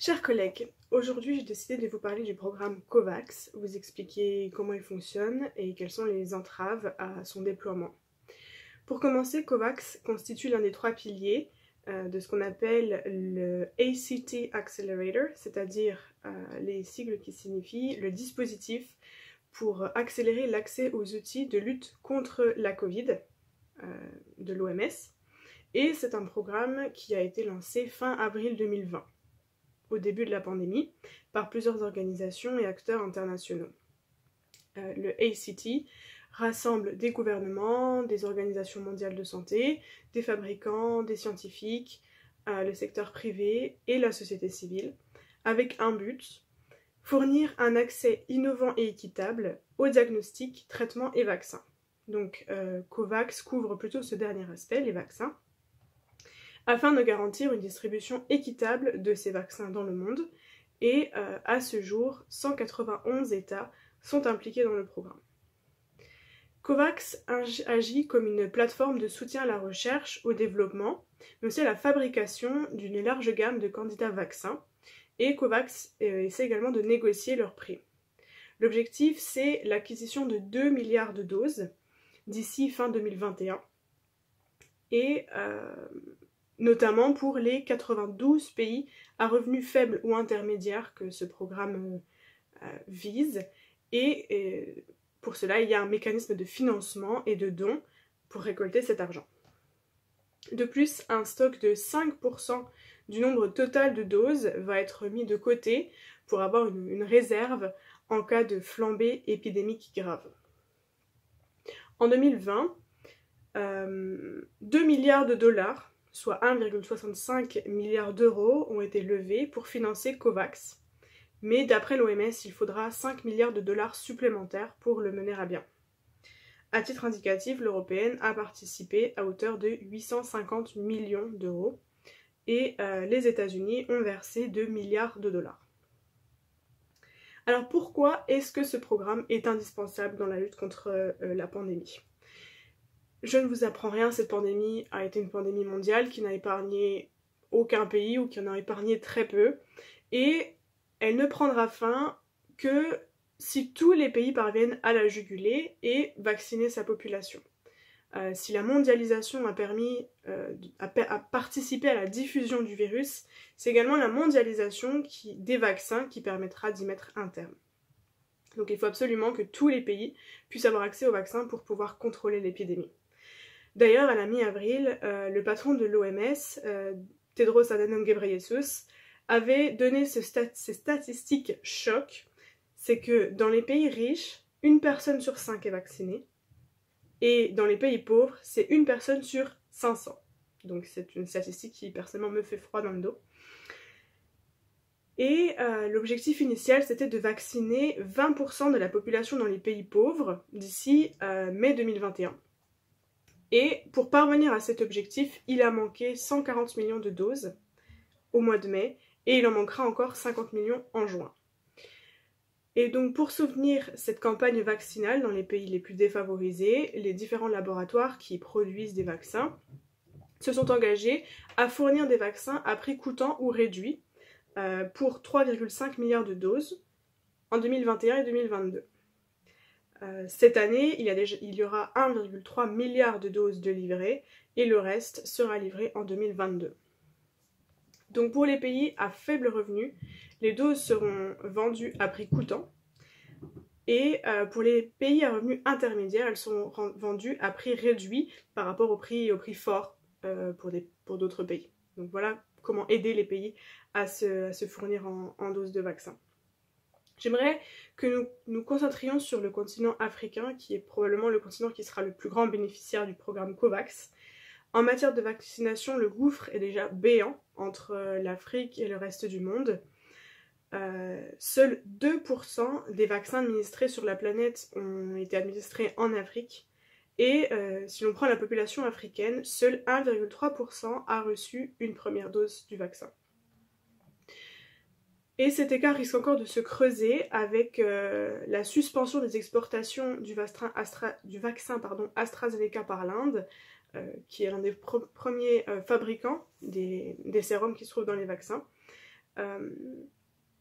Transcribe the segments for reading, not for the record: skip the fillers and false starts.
Chers collègues, aujourd'hui j'ai décidé de vous parler du programme COVAX, vous expliquer comment il fonctionne et quelles sont les entraves à son déploiement. Pour commencer, COVAX constitue l'un des trois piliers de ce qu'on appelle le ACT Accelerator, c'est-à-dire les sigles qui signifient le dispositif pour accélérer l'accès aux outils de lutte contre la Covid de l'OMS. Et c'est un programme qui a été lancé fin avril 2020. Au début de la pandémie, par plusieurs organisations et acteurs internationaux. Le ACT rassemble des gouvernements, des organisations mondiales de santé, des fabricants, des scientifiques, le secteur privé et la société civile, avec un but, fournir un accès innovant et équitable aux diagnostics, traitements et vaccins. Donc COVAX couvre plutôt ce dernier aspect, les vaccins, afin de garantir une distribution équitable de ces vaccins dans le monde. Et à ce jour, 191 États sont impliqués dans le programme. COVAX agit comme une plateforme de soutien à la recherche, au développement, mais aussi à la fabrication d'une large gamme de candidats vaccins. Et COVAX essaie également de négocier leur prix. L'objectif, c'est l'acquisition de 2 milliards de doses d'ici fin 2021. Et notamment pour les 92 pays à revenus faibles ou intermédiaires que ce programme vise. Et pour cela, il y a un mécanisme de financement et de dons pour récolter cet argent. De plus, un stock de 5% du nombre total de doses va être mis de côté pour avoir une réserve en cas de flambée épidémique grave. En 2020, 2 milliards de dollars, soit 1,65 milliard d'euros, ont été levés pour financer COVAX. Mais d'après l'OMS, il faudra 5 milliards de dollars supplémentaires pour le mener à bien. À titre indicatif, l'Européenne a participé à hauteur de 850 millions d'euros et les États-Unis ont versé 2 milliards de dollars. Alors pourquoi est-ce que ce programme est indispensable dans la lutte contre la pandémie ? Je ne vous apprends rien, cette pandémie a été une pandémie mondiale qui n'a épargné aucun pays ou qui en a épargné très peu. Et elle ne prendra fin que si tous les pays parviennent à la juguler et vacciner sa population. Si la mondialisation a participé à la diffusion du virus, c'est également la mondialisation des vaccins qui permettra d'y mettre un terme. Donc il faut absolument que tous les pays puissent avoir accès aux vaccins pour pouvoir contrôler l'épidémie. D'ailleurs, à la mi-avril, le patron de l'OMS, Tedros Adhanom Ghebreyesus, avait donné ces statistiques choc. C'est que dans les pays riches, 1 personne sur 5 est vaccinée, et dans les pays pauvres, c'est 1 personne sur 500. Donc c'est une statistique qui personnellement me fait froid dans le dos. Et l'objectif initial, c'était de vacciner 20% de la population dans les pays pauvres d'ici mai 2021. Et pour parvenir à cet objectif, il a manqué 140 millions de doses au mois de mai, et il en manquera encore 50 millions en juin. Et donc pour soutenir cette campagne vaccinale dans les pays les plus défavorisés, les différents laboratoires qui produisent des vaccins se sont engagés à fournir des vaccins à prix coûtant ou réduit pour 3,5 milliards de doses en 2021 et 2022. Cette année, il y aura 1,3 milliard de doses de livrées et le reste sera livré en 2022. Donc pour les pays à faible revenu, les doses seront vendues à prix coûtant et pour les pays à revenus intermédiaires, elles seront vendues à prix réduit par rapport au prix fort pour d'autres pays. Donc voilà comment aider les pays à se fournir en doses de vaccins. J'aimerais que nous nous concentrions sur le continent africain, qui est probablement le continent qui sera le plus grand bénéficiaire du programme COVAX. En matière de vaccination, le gouffre est déjà béant entre l'Afrique et le reste du monde. Seuls 2% des vaccins administrés sur la planète ont été administrés en Afrique. Et si l'on prend la population africaine, seul 1,3% a reçu une première dose du vaccin. Et cet écart risque encore de se creuser avec la suspension des exportations du vaccin AstraZeneca par l'Inde, qui est l'un des premiers fabricants des sérums qui se trouvent dans les vaccins.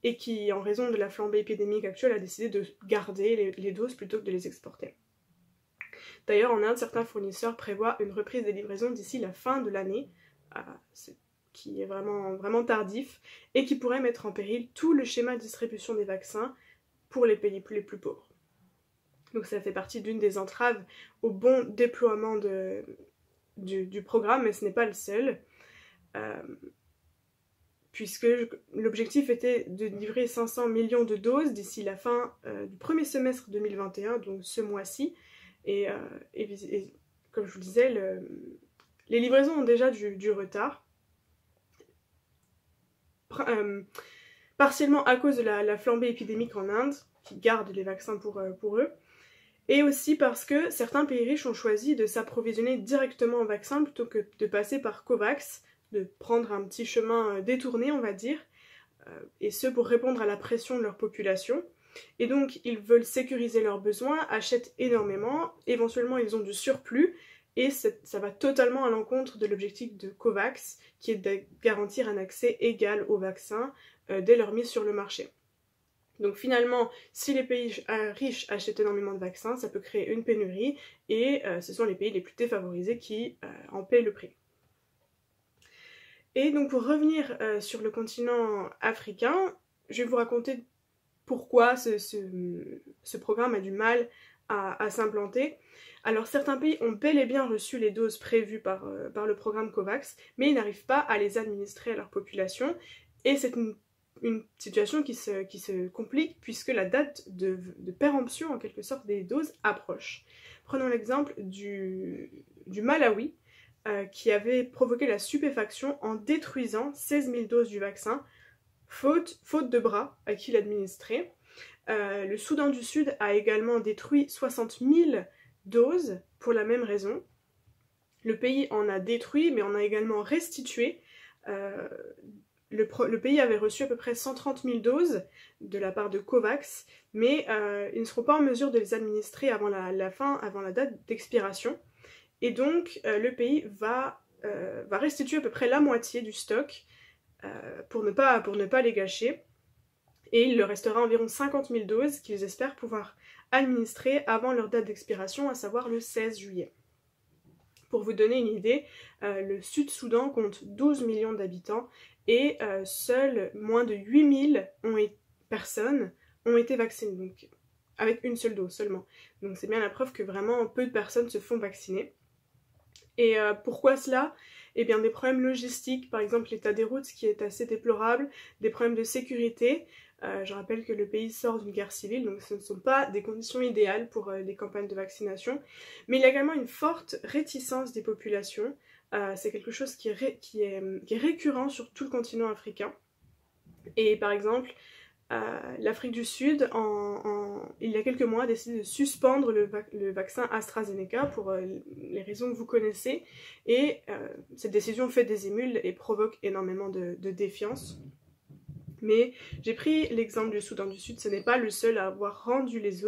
et qui, en raison de la flambée épidémique actuelle, a décidé de garder les doses plutôt que de les exporter. D'ailleurs, en Inde, certains fournisseurs prévoient une reprise des livraisons d'ici la fin de l'année, qui est vraiment tardif, et qui pourrait mettre en péril tout le schéma de distribution des vaccins pour les pays les plus pauvres. Donc ça fait partie d'une des entraves au bon déploiement du programme, mais ce n'est pas le seul, puisque l'objectif était de livrer 500 millions de doses d'ici la fin du premier semestre 2021, donc ce mois-ci, et comme je vous le disais, les livraisons ont déjà du retard, partiellement à cause de la flambée épidémique en Inde, qui garde les vaccins pour eux, et aussi parce que certains pays riches ont choisi de s'approvisionner directement en vaccins plutôt que de passer par COVAX, de prendre un petit chemin détourné, on va dire, et ce pour répondre à la pression de leur population. Et donc ils veulent sécuriser leurs besoins, achètent énormément, éventuellement ils ont du surplus, et ça va totalement à l'encontre de l'objectif de COVAX, qui est de garantir un accès égal aux vaccins dès leur mise sur le marché. Donc finalement, si les pays riches achètent énormément de vaccins, ça peut créer une pénurie, et ce sont les pays les plus défavorisés qui en paient le prix. Et donc pour revenir sur le continent africain, je vais vous raconter pourquoi ce programme a du mal à s'implanter. Alors certains pays ont bel et bien reçu les doses prévues par le programme COVAX, mais ils n'arrivent pas à les administrer à leur population, et c'est une situation qui se complique puisque la date de péremption en quelque sorte des doses approche. Prenons l'exemple du Malawi qui avait provoqué la stupéfaction en détruisant 16 000 doses du vaccin faute de bras à qui l'administrer. Le Soudan du Sud a également détruit 60 000 doses pour la même raison. Le pays en a détruit mais en a également restitué. Le pays avait reçu à peu près 130 000 doses de la part de COVAX, mais ils ne seront pas en mesure de les administrer avant la date d'expiration. Et donc le pays va restituer à peu près la moitié du stock pour ne pas les gâcher. Et il leur restera environ 50 000 doses qu'ils espèrent pouvoir administrer avant leur date d'expiration, à savoir le 16 juillet. Pour vous donner une idée, le Sud-Soudan compte 12 millions d'habitants et seuls moins de 8 000 personnes ont été vaccinées, donc avec une seule dose seulement. Donc c'est bien la preuve que vraiment peu de personnes se font vacciner. Et pourquoi cela ? Eh bien des problèmes logistiques, par exemple l'état des routes qui est assez déplorable, des problèmes de sécurité. Je rappelle que le pays sort d'une guerre civile, donc ce ne sont pas des conditions idéales pour les campagnes de vaccination. Mais il y a également une forte réticence des populations. C'est quelque chose qui est récurrent sur tout le continent africain. Et par exemple, l'Afrique du Sud, il y a quelques mois, a décidé de suspendre le vaccin AstraZeneca pour les raisons que vous connaissez. Et cette décision fait des émules et provoque énormément de défiance. Mais j'ai pris l'exemple du Soudan du Sud, ce n'est pas le seul à avoir rendu les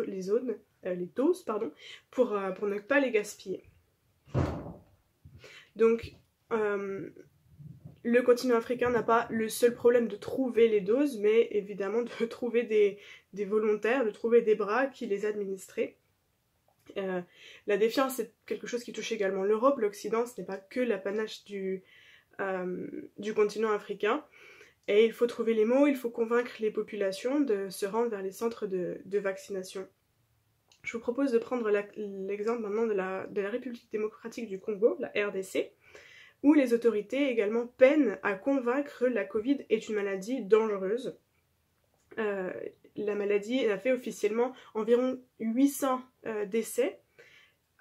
doses pour ne pas les gaspiller. Donc, le continent africain n'a pas le seul problème de trouver les doses, mais évidemment de trouver des volontaires, de trouver des bras qui les administraient. La défiance, c'est quelque chose qui touche également l'Europe, l'Occident, ce n'est pas que l'apanage du continent africain. Et il faut trouver les mots, il faut convaincre les populations de se rendre vers les centres de vaccination. Je vous propose de prendre l'exemple maintenant de la République démocratique du Congo, la RDC, où les autorités également peinent à convaincre que la Covid est une maladie dangereuse. La maladie a fait officiellement environ 800 décès,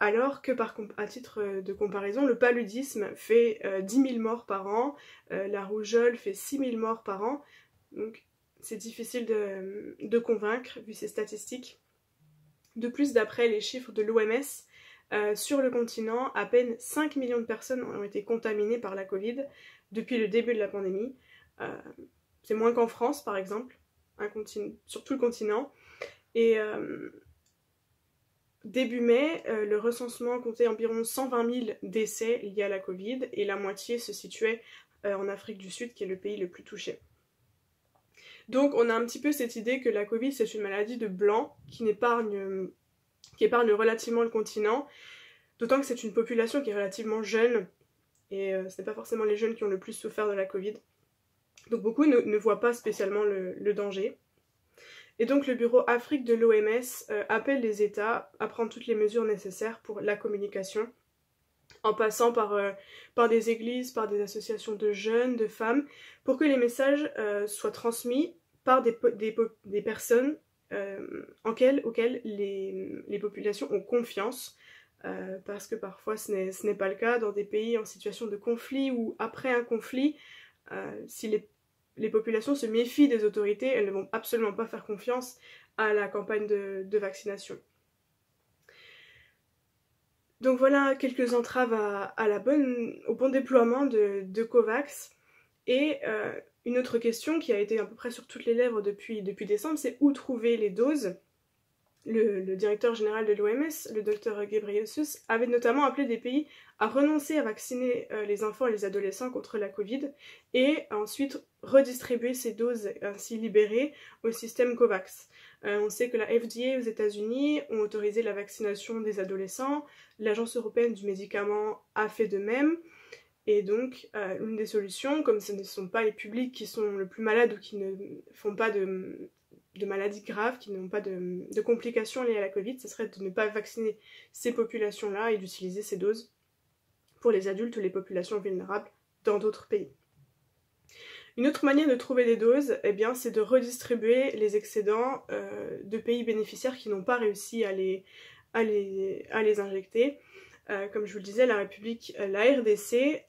alors que à titre de comparaison, le paludisme fait 10 000 morts par an, la rougeole fait 6 000 morts par an, donc c'est difficile de convaincre vu ces statistiques. De plus, d'après les chiffres de l'OMS, sur le continent, à peine 5 millions de personnes ont été contaminées par la Covid depuis le début de la pandémie. C'est moins qu'en France par exemple, sur tout le continent. Et début mai, le recensement comptait environ 120 000 décès liés à la Covid et la moitié se situait en Afrique du Sud, qui est le pays le plus touché. Donc on a un petit peu cette idée que la Covid c'est une maladie de blancs qui épargne relativement le continent, d'autant que c'est une population qui est relativement jeune, et ce n'est pas forcément les jeunes qui ont le plus souffert de la Covid. Donc beaucoup ne voient pas spécialement le danger. Et donc le bureau Afrique de l'OMS appelle les États à prendre toutes les mesures nécessaires pour la communication, en passant par des églises, par des associations de jeunes, de femmes, pour que les messages soient transmis par des personnes auxquelles les populations ont confiance, parce que parfois ce n'est pas le cas dans des pays en situation de conflit ou après un conflit. Si les populations se méfient des autorités, elles ne vont absolument pas faire confiance à la campagne de vaccination. Donc voilà quelques entraves au bon déploiement de COVAX. Et une autre question qui a été à peu près sur toutes les lèvres depuis décembre, c'est où trouver les doses. Le directeur général de l'OMS, le Dr Ghebreyesus, avait notamment appelé des pays à renoncer à vacciner les enfants et les adolescents contre la Covid et ensuite redistribuer ces doses ainsi libérées au système COVAX. On sait que la FDA aux États-Unis ont autorisé la vaccination des adolescents, l'Agence européenne du médicament a fait de même, et donc une des solutions, comme ce ne sont pas les publics qui sont le plus malades ou qui ne font pas de maladies graves, qui n'ont pas de complications liées à la Covid, ce serait de ne pas vacciner ces populations-là et d'utiliser ces doses pour les adultes ou les populations vulnérables dans d'autres pays. Une autre manière de trouver des doses, eh bien, c'est de redistribuer les excédents de pays bénéficiaires qui n'ont pas réussi à les injecter. Comme je vous le disais, la RDC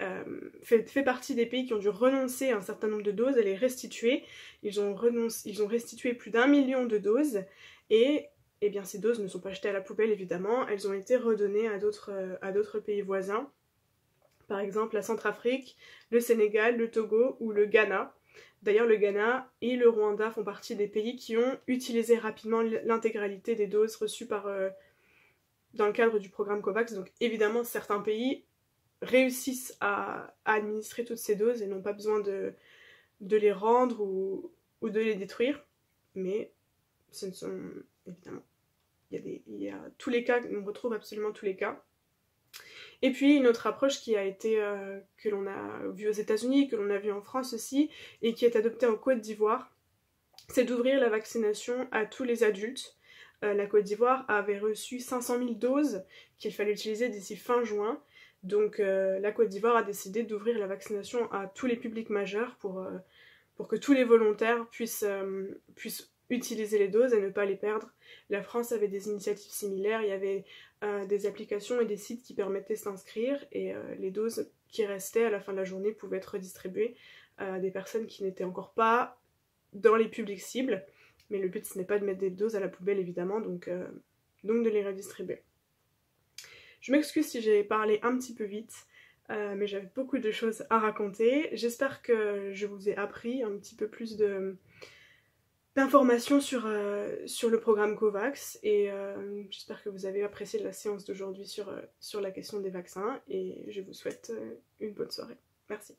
fait partie des pays qui ont dû renoncer à un certain nombre de doses et les restituer. Ils ont restitué plus d'1 million de doses et eh bien, ces doses ne sont pas jetées à la poubelle évidemment, elles ont été redonnées à d'autres pays voisins. Par exemple la Centrafrique, le Sénégal, le Togo ou le Ghana. D'ailleurs le Ghana et le Rwanda font partie des pays qui ont utilisé rapidement l'intégralité des doses reçues dans le cadre du programme COVAX. Donc évidemment certains pays réussissent à administrer toutes ces doses et n'ont pas besoin de les rendre ou de les détruire, mais ce ne sont évidemment, il y a tous les cas, on retrouve absolument tous les cas. Et puis une autre approche qui a été que l'on a vue aux États-Unis, que l'on a vue en France aussi, et qui est adoptée en Côte d'Ivoire, c'est d'ouvrir la vaccination à tous les adultes. La Côte d'Ivoire avait reçu 500 000 doses qu'il fallait utiliser d'ici fin juin. Donc la Côte d'Ivoire a décidé d'ouvrir la vaccination à tous les publics majeurs pour que tous les volontaires puissent utiliser les doses et ne pas les perdre. La France avait des initiatives similaires, il y avait des applications et des sites qui permettaient de s'inscrire et les doses qui restaient à la fin de la journée pouvaient être redistribuées à des personnes qui n'étaient encore pas dans les publics cibles. Mais le but ce n'est pas de mettre des doses à la poubelle évidemment, donc de les redistribuer. Je m'excuse si j'ai parlé un petit peu vite, mais j'avais beaucoup de choses à raconter. J'espère que je vous ai appris un petit peu plus d'informations sur le programme COVAX et j'espère que vous avez apprécié la séance d'aujourd'hui sur la question des vaccins et je vous souhaite une bonne soirée. Merci.